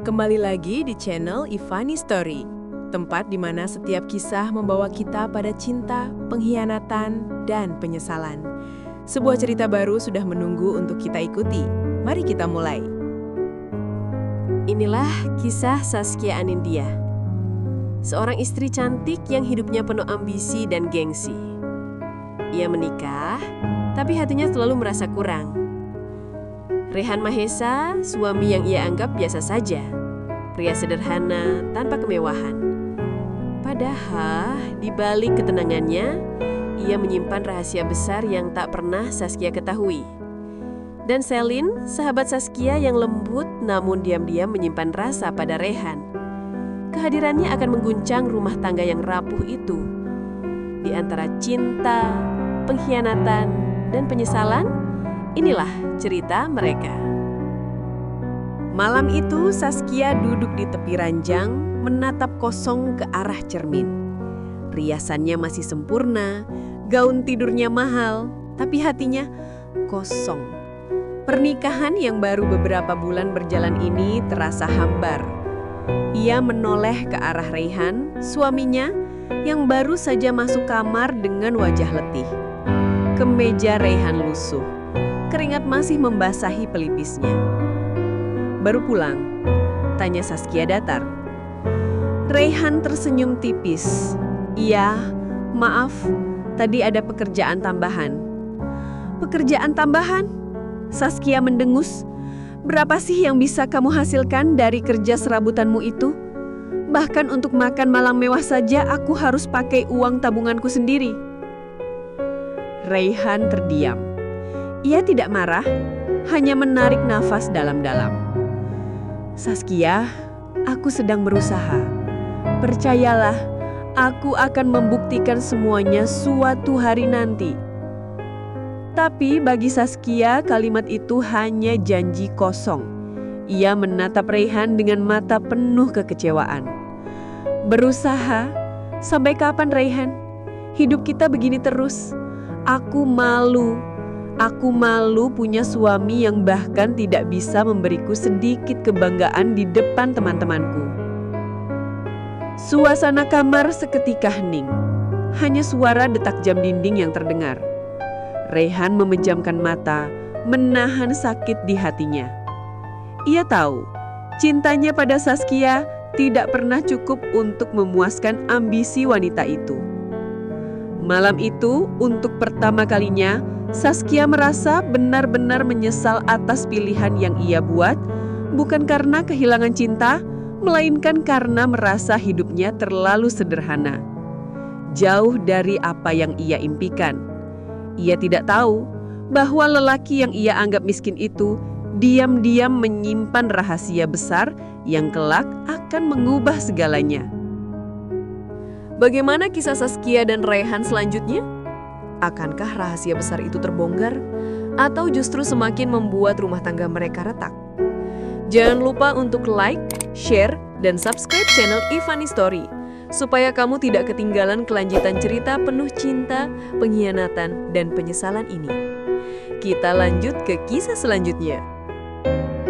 Kembali lagi di channel Ifani Story, tempat di mana setiap kisah membawa kita pada cinta, pengkhianatan, dan penyesalan. Sebuah cerita baru sudah menunggu untuk kita ikuti. Mari kita mulai. Inilah kisah Saskia Anindya, seorang istri cantik yang hidupnya penuh ambisi dan gengsi. Ia menikah, tapi hatinya selalu merasa kurang. Rehan Mahesa, suami yang ia anggap biasa saja, pria sederhana tanpa kemewahan. Padahal di balik ketenangannya, ia menyimpan rahasia besar yang tak pernah Saskia ketahui. Dan Selin, sahabat Saskia yang lembut namun diam-diam menyimpan rasa pada Rehan. Kehadirannya akan mengguncang rumah tangga yang rapuh itu. Di antara cinta, pengkhianatan, dan penyesalan, inilah cerita mereka. Malam itu Saskia duduk di tepi ranjang, menatap kosong ke arah cermin. Riasannya masih sempurna, gaun tidurnya mahal, tapi hatinya kosong. Pernikahan yang baru beberapa bulan berjalan ini terasa hambar. Ia menoleh ke arah Rehan, suaminya, yang baru saja masuk kamar dengan wajah letih. Kemeja Rehan lusuh. Keringat masih membasahi pelipisnya. Baru pulang? Tanya Saskia datar. Rehan tersenyum tipis. Iya, maaf, tadi ada pekerjaan tambahan. Pekerjaan tambahan? Saskia mendengus. Berapa sih yang bisa kamu hasilkan dari kerja serabutanmu itu? Bahkan untuk makan malam mewah saja aku harus pakai uang tabunganku sendiri. Rehan terdiam. Ia tidak marah, hanya menarik nafas dalam-dalam. Saskia, aku sedang berusaha. Percayalah, aku akan membuktikan semuanya suatu hari nanti. Tapi bagi Saskia, kalimat itu hanya janji kosong. Ia menatap Rehan dengan mata penuh kekecewaan. Berusaha? Sampai kapan, Rehan? Hidup kita begini terus. Aku malu. Aku malu punya suami yang bahkan tidak bisa memberiku sedikit kebanggaan di depan teman-temanku. Suasana kamar seketika hening. Hanya suara detak jam dinding yang terdengar. Rehan memejamkan mata, menahan sakit di hatinya. Ia tahu, cintanya pada Saskia tidak pernah cukup untuk memuaskan ambisi wanita itu. Malam itu, untuk pertama kalinya, Saskia merasa benar-benar menyesal atas pilihan yang ia buat, bukan karena kehilangan cinta, melainkan karena merasa hidupnya terlalu sederhana. Jauh dari apa yang ia impikan. Ia tidak tahu bahwa lelaki yang ia anggap miskin itu diam-diam menyimpan rahasia besar yang kelak akan mengubah segalanya. Bagaimana kisah Saskia dan Rehan selanjutnya? Akankah rahasia besar itu terbongkar? Atau justru semakin membuat rumah tangga mereka retak? Jangan lupa untuk like, share, dan subscribe channel Ifani Story, supaya kamu tidak ketinggalan kelanjutan cerita penuh cinta, pengkhianatan, dan penyesalan ini. Kita lanjut ke kisah selanjutnya.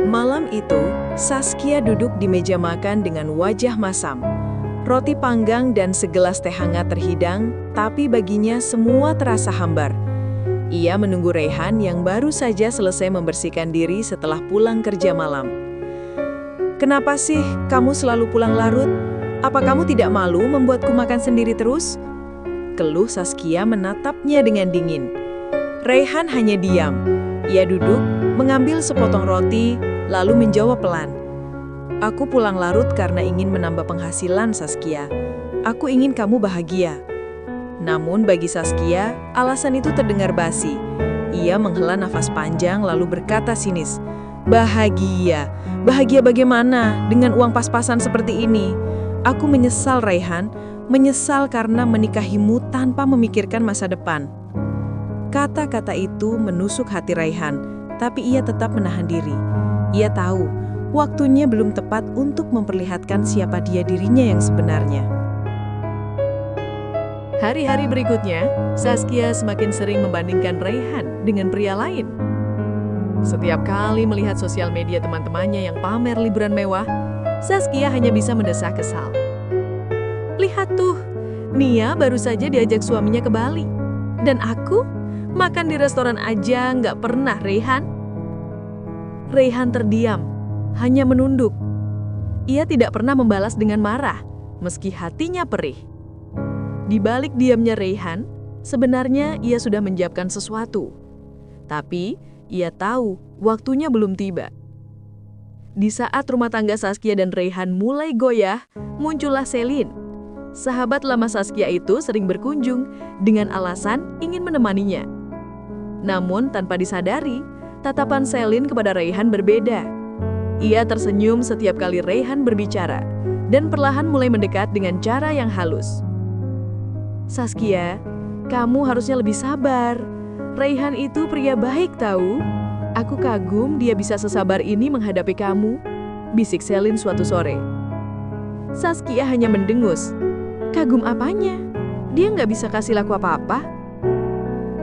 Malam itu, Saskia duduk di meja makan dengan wajah masam. Roti panggang dan segelas teh hangat terhidang, tapi baginya semua terasa hambar. Ia menunggu Rehan yang baru saja selesai membersihkan diri setelah pulang kerja malam. "Kenapa sih kamu selalu pulang larut? Apa kamu tidak malu membuatku makan sendiri terus?" Keluh Saskia menatapnya dengan dingin. Rehan hanya diam. Ia duduk, mengambil sepotong roti, lalu menjawab pelan. "Aku pulang larut karena ingin menambah penghasilan, Saskia. Aku ingin kamu bahagia." Namun bagi Saskia, alasan itu terdengar basi. Ia menghela nafas panjang lalu berkata sinis, "Bahagia? Bahagia bagaimana dengan uang pas-pasan seperti ini? Aku menyesal, Rehan. Menyesal karena menikahimu tanpa memikirkan masa depan." Kata-kata itu menusuk hati Rehan, tapi ia tetap menahan diri. Ia tahu waktunya belum tepat untuk memperlihatkan siapa dirinya yang sebenarnya. Hari-hari berikutnya, Saskia semakin sering membandingkan Rehan dengan pria lain. Setiap kali melihat sosial media teman-temannya yang pamer liburan mewah, Saskia hanya bisa mendesah kesal. Lihat tuh, Nia baru saja diajak suaminya ke Bali. Dan aku makan di restoran aja nggak pernah, Reyhan. Reyhan terdiam, hanya menunduk. Ia tidak pernah membalas dengan marah, meski hatinya perih. Di balik diamnya Reyhan, sebenarnya ia sudah menyiapkan sesuatu. Tapi ia tahu waktunya belum tiba. Di saat rumah tangga Saskia dan Reyhan mulai goyah, muncullah Selin. Sahabat lama Saskia itu sering berkunjung dengan alasan ingin menemaninya. Namun tanpa disadari, tatapan Selin kepada Reyhan berbeda. Ia tersenyum setiap kali Reyhan berbicara dan perlahan mulai mendekat dengan cara yang halus. Saskia, kamu harusnya lebih sabar. Reyhan itu pria baik tahu. Aku kagum dia bisa sesabar ini menghadapi kamu, bisik Selin suatu sore. Saskia hanya mendengus. Kagum apanya? Dia nggak bisa kasih laku apa-apa.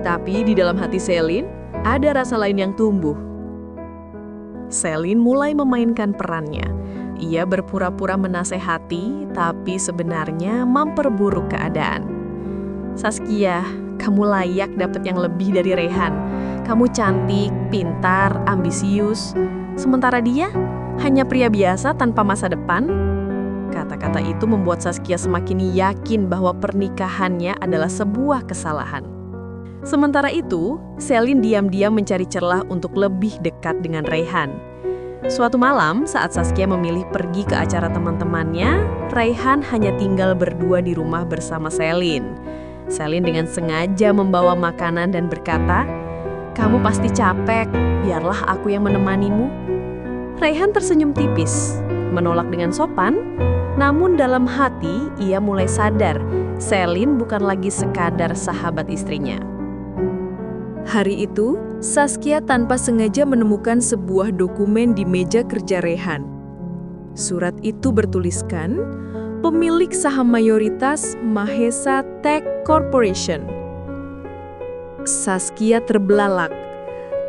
Tapi di dalam hati Selin, ada rasa lain yang tumbuh. Selin mulai memainkan perannya. Ia berpura-pura menasehati, tapi sebenarnya memperburuk keadaan. Saskia, kamu layak dapat yang lebih dari Reyhan. Kamu cantik, pintar, ambisius. Sementara dia hanya pria biasa tanpa masa depan. Kata-kata itu membuat Saskia semakin yakin bahwa pernikahannya adalah sebuah kesalahan. Sementara itu, Selin diam-diam mencari celah untuk lebih dekat dengan Reyhan. Suatu malam, saat Saskia memilih pergi ke acara teman-temannya, Reyhan hanya tinggal berdua di rumah bersama Selin. Selin dengan sengaja membawa makanan dan berkata, "Kamu pasti capek, biarlah aku yang menemanimu." Reyhan tersenyum tipis, menolak dengan sopan, namun dalam hati ia mulai sadar Selin bukan lagi sekadar sahabat istrinya. Hari itu, Saskia tanpa sengaja menemukan sebuah dokumen di meja kerja Reyhan. Surat itu bertuliskan, pemilik saham mayoritas Mahesa Tech Corporation. Saskia terbelalak,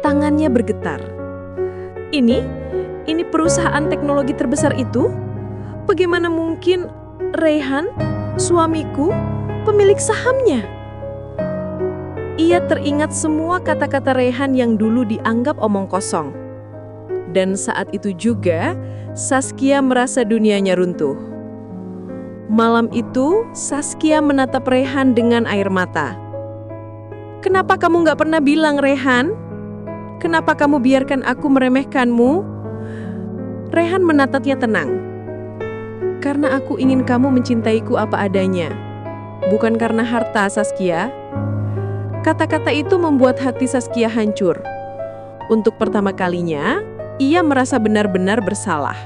tangannya bergetar. Ini perusahaan teknologi terbesar itu? Bagaimana mungkin Reyhan, suamiku, pemilik sahamnya? Ia teringat semua kata-kata Reyhan yang dulu dianggap omong kosong. Dan saat itu juga, Saskia merasa dunianya runtuh. Malam itu, Saskia menatap Reyhan dengan air mata. "Kenapa kamu gak pernah bilang, Reyhan? Kenapa kamu biarkan aku meremehkanmu?" Reyhan menatapnya tenang. "Karena aku ingin kamu mencintaiku apa adanya. Bukan karena harta, Saskia." Kata-kata itu membuat hati Saskia hancur. Untuk pertama kalinya, ia merasa benar-benar bersalah.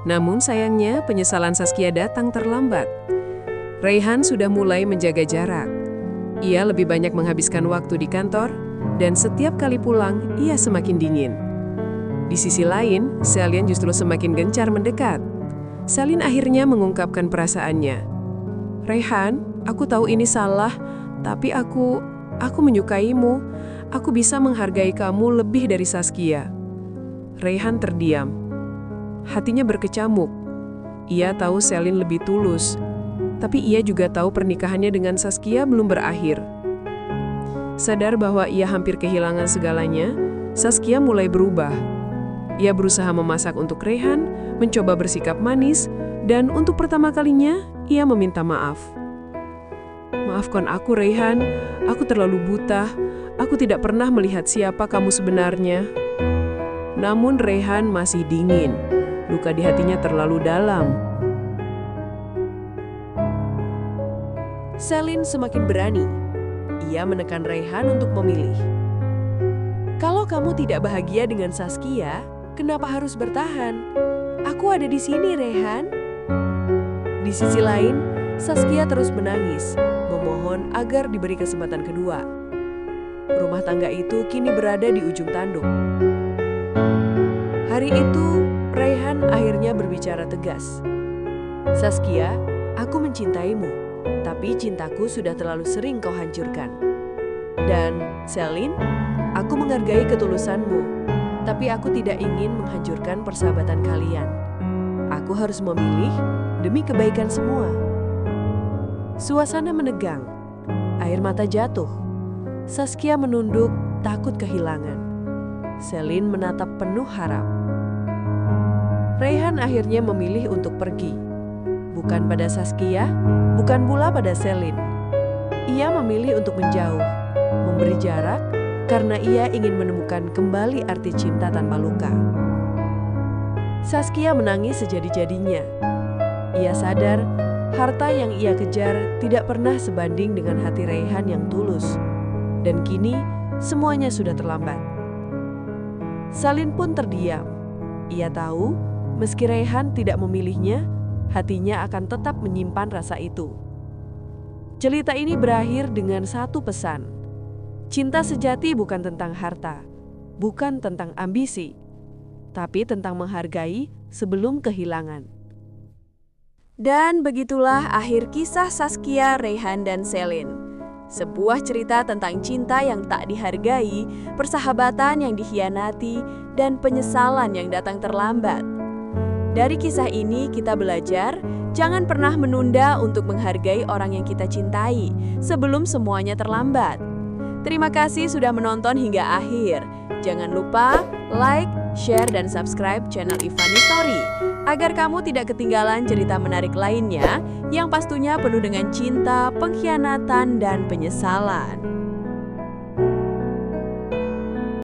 Namun sayangnya, penyesalan Saskia datang terlambat. Reyhan sudah mulai menjaga jarak. Ia lebih banyak menghabiskan waktu di kantor, dan setiap kali pulang, ia semakin dingin. Di sisi lain, Selin justru semakin gencar mendekat. Selin akhirnya mengungkapkan perasaannya. "Reyhan, aku tahu ini salah, tapi aku menyukaimu. Aku bisa menghargai kamu lebih dari Saskia." Reyhan terdiam. Hatinya berkecamuk. Ia tahu Selin lebih tulus, tapi ia juga tahu pernikahannya dengan Saskia belum berakhir. Sadar bahwa ia hampir kehilangan segalanya, Saskia mulai berubah. Ia berusaha memasak untuk Reyhan, mencoba bersikap manis, dan untuk pertama kalinya, ia meminta maaf. "Maafkan aku, Reyhan. Aku terlalu buta. Aku tidak pernah melihat siapa kamu sebenarnya." Namun Reyhan masih dingin. Luka di hatinya terlalu dalam. Selin semakin berani. Ia menekan Reyhan untuk memilih. "Kalau kamu tidak bahagia dengan Saskia, kenapa harus bertahan? Aku ada di sini, Reyhan." Di sisi lain, Saskia terus menangis, memohon agar diberi kesempatan kedua. Rumah tangga itu kini berada di ujung tanduk. Hari itu, Reyhan akhirnya berbicara tegas. "Saskia, aku mencintaimu. Tapi cintaku sudah terlalu sering kau hancurkan. Dan, Selin, aku menghargai ketulusanmu, tapi aku tidak ingin menghancurkan persahabatan kalian." Aku harus memilih demi kebaikan semua. Suasana menegang. Air mata jatuh. Saskia menunduk, takut kehilangan. Selin menatap penuh harap. Raihan akhirnya memilih untuk pergi. Bukan pada Saskia, bukan pula pada Selin. Ia memilih untuk menjauh, memberi jarak, karena ia ingin menemukan kembali arti cinta tanpa luka. Saskia menangis sejadi-jadinya. Ia sadar, harta yang ia kejar tidak pernah sebanding dengan hati Raihan yang tulus. Dan kini, semuanya sudah terlambat. Salin pun terdiam. Ia tahu, meski Raihan tidak memilihnya, hatinya akan tetap menyimpan rasa itu. Cerita ini berakhir dengan satu pesan. Cinta sejati bukan tentang harta, bukan tentang ambisi, tapi tentang menghargai sebelum kehilangan. Dan begitulah akhir kisah Saskia, Raihan, dan Selin. Sebuah cerita tentang cinta yang tak dihargai, persahabatan yang dikhianati, dan penyesalan yang datang terlambat. Dari kisah ini kita belajar, jangan pernah menunda untuk menghargai orang yang kita cintai sebelum semuanya terlambat. Terima kasih sudah menonton hingga akhir. Jangan lupa like, share, dan subscribe channel Ifani Story agar kamu tidak ketinggalan cerita menarik lainnya yang pastinya penuh dengan cinta, pengkhianatan, dan penyesalan.